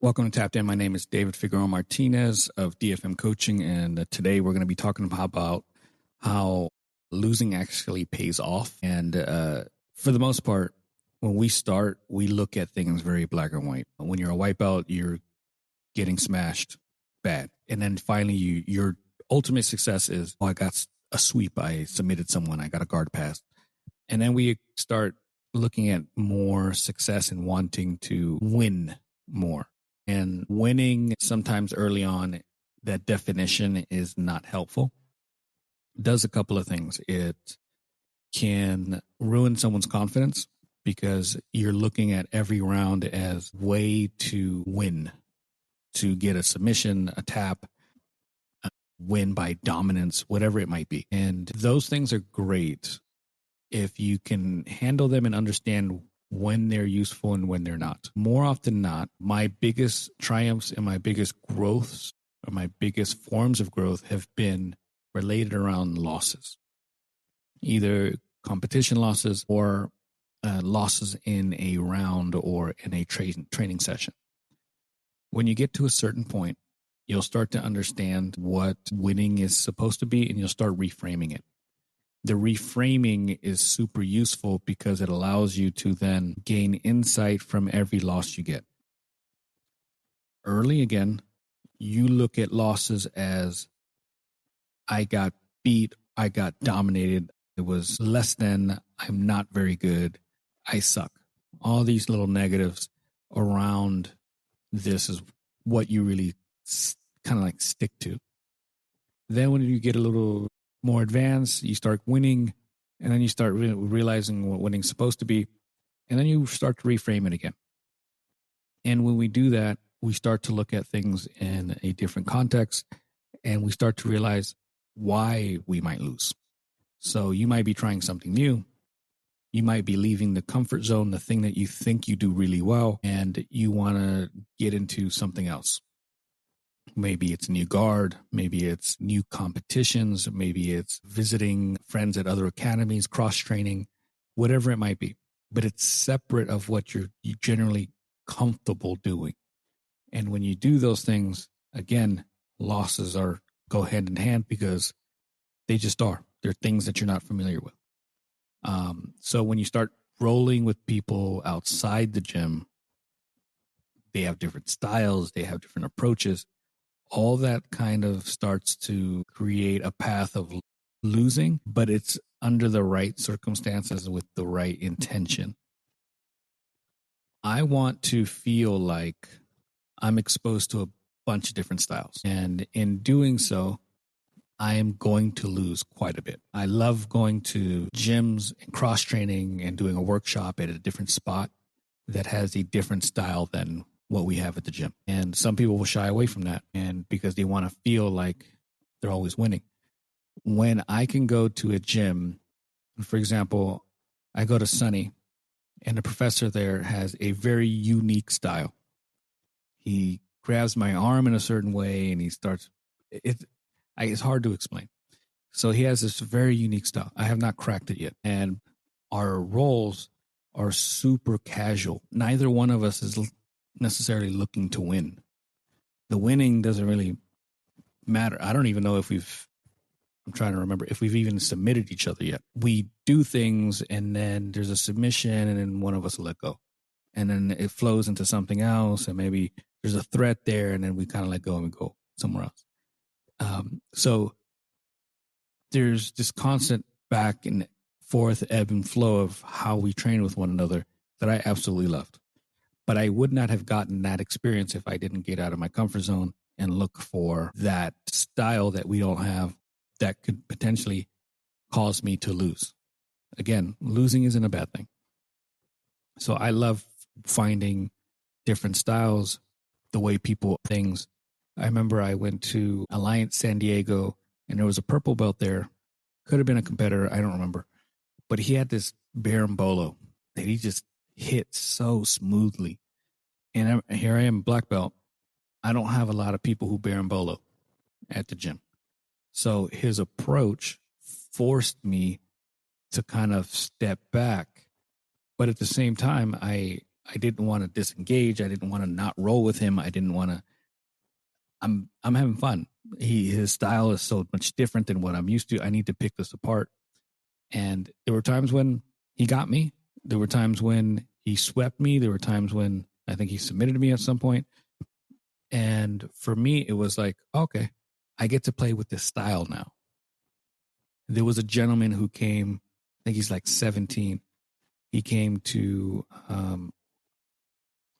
Welcome to Tapped In. My name is David Figueroa-Martinez of DFM Coaching, and today we're going to be talking about how losing actually pays off. And for the most part, when we start, we look at things very black and white. When you're a white belt, you're getting smashed bad. And then finally, your ultimate success is, I got a sweep, I submitted someone, I got a guard pass. And then we start looking at more success and wanting to win more. And winning sometimes early on, that definition is not helpful. It does a couple of things. It can ruin someone's confidence because you're looking at every round as way to win, to get a submission, a tap, a win by dominance, whatever it might be. And those things are great if you can handle them and understand when they're useful and when they're not. More often than not, my biggest triumphs and my biggest growths or my biggest forms of growth have been related around losses, either competition losses or losses in a round or in a training session. When you get to a certain point, you'll start to understand what winning is supposed to be, and you'll start reframing it. The reframing is super useful because it allows you to then gain insight from every loss you get. Early again, you look at losses as, I got beat, I got dominated, it was less than, I'm not very good, I suck. All these little negatives around this is what you really kind of like stick to. Then when you get a little more advanced, you start winning, and then you start realizing what winning's supposed to be, and then you start to reframe it again. And when we do that, we start to look at things in a different context, and we start to realize why we might lose. So you might be trying something new. You might be leaving the comfort zone, the thing that you think you do really well, and you want to get into something else. Maybe it's a new guard, maybe it's new competitions, maybe it's visiting friends at other academies, cross-training, whatever it might be. But it's separate of what you're generally comfortable doing. And when you do those things, again, losses go hand in hand because they just are. They're things that you're not familiar with. So when you start rolling with people outside the gym, they have different styles, they have different approaches. All that kind of starts to create a path of losing, but it's under the right circumstances with the right intention. I want to feel like I'm exposed to a bunch of different styles. And in doing so, I am going to lose quite a bit. I love going to gyms and cross-training and doing a workshop at a different spot that has a different style than what we have at the gym. And some people will shy away from that, and because they want to feel like they're always winning. When I can go to a gym, for example, I go to Sunny, and the professor there has a very unique style. He grabs my arm in a certain way, and he starts, it's hard to explain. So he has this very unique style. I have not cracked it yet. And our roles are super casual. Neither one of us is necessarily looking to win. The winning doesn't really matter. I don't even know if I'm trying to remember if we've even submitted each other yet. We do things, and then there's a submission, and then one of us will let go. And then it flows into something else, and maybe there's a threat there, and then we kind of let go and go somewhere else. So there's this constant back and forth ebb and flow of how we train with one another that I absolutely loved. But I would not have gotten that experience if I didn't get out of my comfort zone and look for that style that we don't have that could potentially cause me to lose. Again, losing isn't a bad thing. So I love finding different styles, the way people things. I remember I went to Alliance San Diego, and there was a purple belt there. Could have been a competitor, I don't remember. But he had this berimbolo that he just hit so smoothly. And here I am, black belt. I don't have a lot of people who berimbolo at the gym. So his approach forced me to kind of step back. But at the same time, I I didn't want to disengage. I didn't want to not roll with him. I didn't want to. I'm having fun. His style is so much different than what I'm used to. I need to pick this apart. And there were times when he got me. There were times when he swept me. There were times when I think he submitted me at some point. And for me, it was like, okay, I get to play with this style now. There was a gentleman who came, I think he's like 17. He came to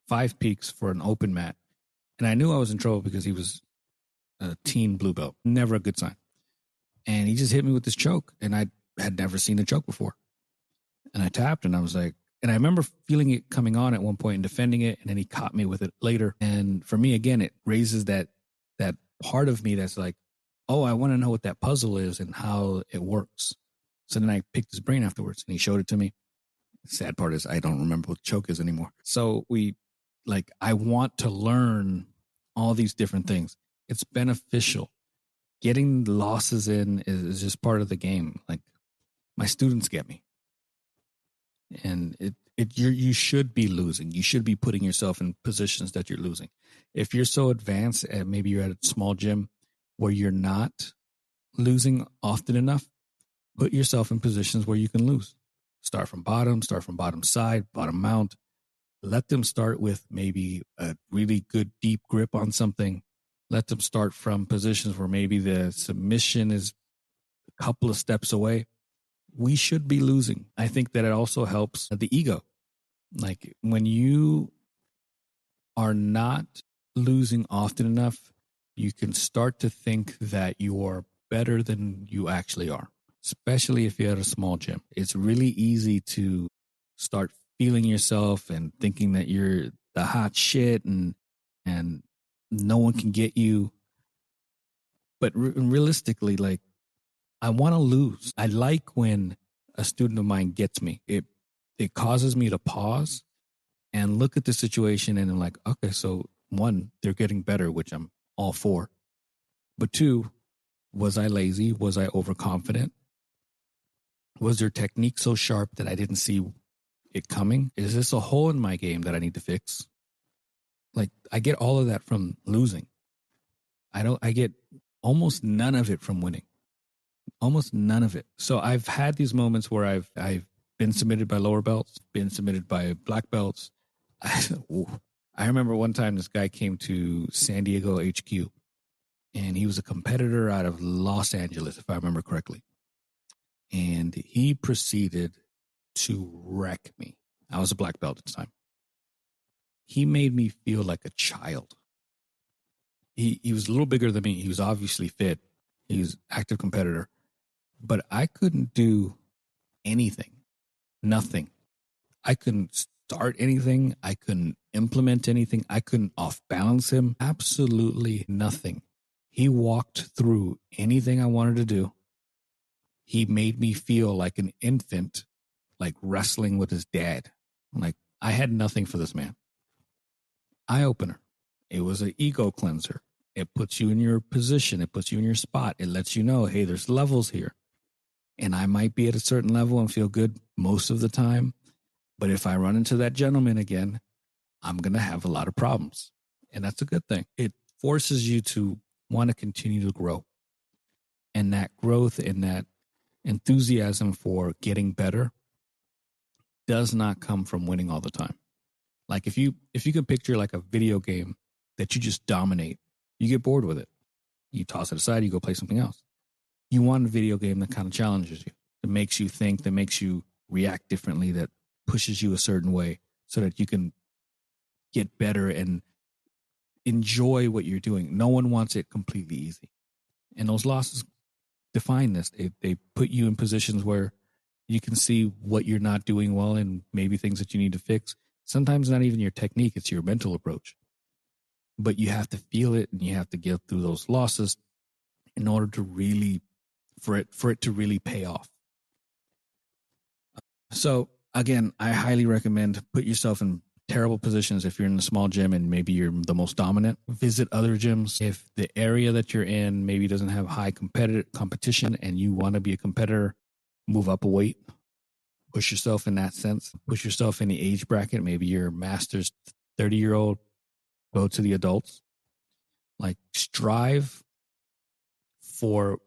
Five Peaks for an open mat. And I knew I was in trouble because he was a teen blue belt. Never a good sign. And he just hit me with this choke. And I had never seen a choke before. And I tapped and I was like, and I remember feeling it coming on at one point and defending it. And then he caught me with it later. And for me, again, it raises that part of me that's like, oh, I want to know what that puzzle is and how it works. So then I picked his brain afterwards and he showed it to me. The sad part is I don't remember what choke is anymore. So I want to learn all these different things. It's beneficial. Getting losses in is just part of the game. Like my students get me. And you should be losing. You should be putting yourself in positions that you're losing. If you're so advanced and maybe you're at a small gym where you're not losing often enough, put yourself in positions where you can lose. Start from bottom side, bottom mount. Let them start with maybe a really good deep grip on something. Let them start from positions where maybe the submission is a couple of steps away. We should be losing. I think that it also helps the ego. Like when you are not losing often enough, you can start to think that you're better than you actually are, especially if you're at a small gym. It's really easy to start feeling yourself and thinking that you're the hot shit and no one can get you. But realistically, like, I want to lose. I like when a student of mine gets me. It causes me to pause and look at the situation and I'm like, okay, so one, they're getting better, which I'm all for. But two, was I lazy? Was I overconfident? Was their technique so sharp that I didn't see it coming? Is this a hole in my game that I need to fix? Like, I get all of that from losing. I get almost none of it from winning. Almost none of it. So I've had these moments where I've been submitted by lower belts, been submitted by black belts. I remember one time this guy came to San Diego HQ and he was a competitor out of Los Angeles, if I remember correctly. And he proceeded to wreck me. I was a black belt at the time. He made me feel like a child. He was a little bigger than me. He was obviously fit. He was an active competitor. But I couldn't do anything. Nothing. I couldn't start anything. I couldn't implement anything. I couldn't off balance him. Absolutely nothing. He walked through anything I wanted to do. He made me feel like an infant, like wrestling with his dad. Like I had nothing for this man. Eye opener. It was an ego cleanser. It puts you in your position. It puts you in your spot. It lets you know, hey, there's levels here. And I might be at a certain level and feel good most of the time. But if I run into that gentleman again, I'm going to have a lot of problems. And that's a good thing. It forces you to want to continue to grow. And that growth and that enthusiasm for getting better does not come from winning all the time. Like if you can picture like a video game that you just dominate, you get bored with it. You toss it aside, you go play something else. You want a video game that kind of challenges you, that makes you think, that makes you react differently, that pushes you a certain way so that you can get better and enjoy what you're doing. No one wants it completely easy. And those losses define this. They put you in positions where you can see what you're not doing well and maybe things that you need to fix. Sometimes not even your technique, it's your mental approach. But you have to feel it and you have to get through those losses in order to really, for it to really pay off. So again, I highly recommend put yourself in terrible positions if you're in a small gym and maybe you're the most dominant. Visit other gyms. If the area that you're in maybe doesn't have high competition and you want to be a competitor, move up a weight. push yourself in that sense. Push yourself in the age bracket. Maybe you're a master's 30-year-old, go to the adults. Like, strive for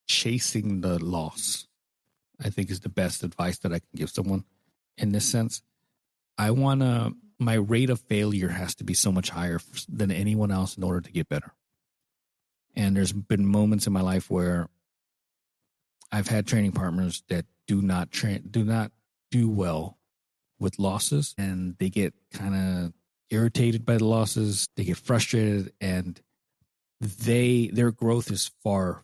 chasing the loss, I think, is the best advice that I can give someone in this sense. My rate of failure has to be so much higher than anyone else in order to get better. And there's been moments in my life where I've had training partners that do not do well with losses, and they get kind of irritated by the losses. They get frustrated, and their growth is far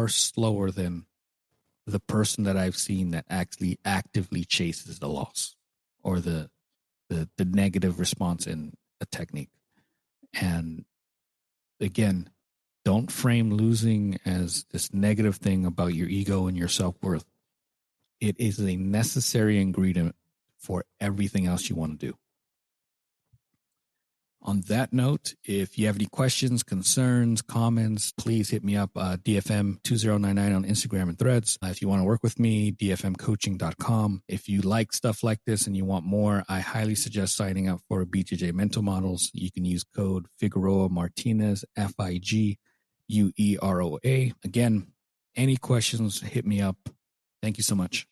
slower than the person that I've seen that actually actively chases the loss or the negative response in a technique. And again, don't frame losing as this negative thing about your ego and your self-worth. It is a necessary ingredient for everything else you want to do. On that note, if you have any questions, concerns, comments, please hit me up, DFM2099 on Instagram and Threads. If you want to work with me, dfmcoaching.com. If you like stuff like this and you want more, I highly suggest signing up for BJJ Mental Models. You can use code Figueroa-Martinez, FIGUEROA. Again, any questions, hit me up. Thank you so much.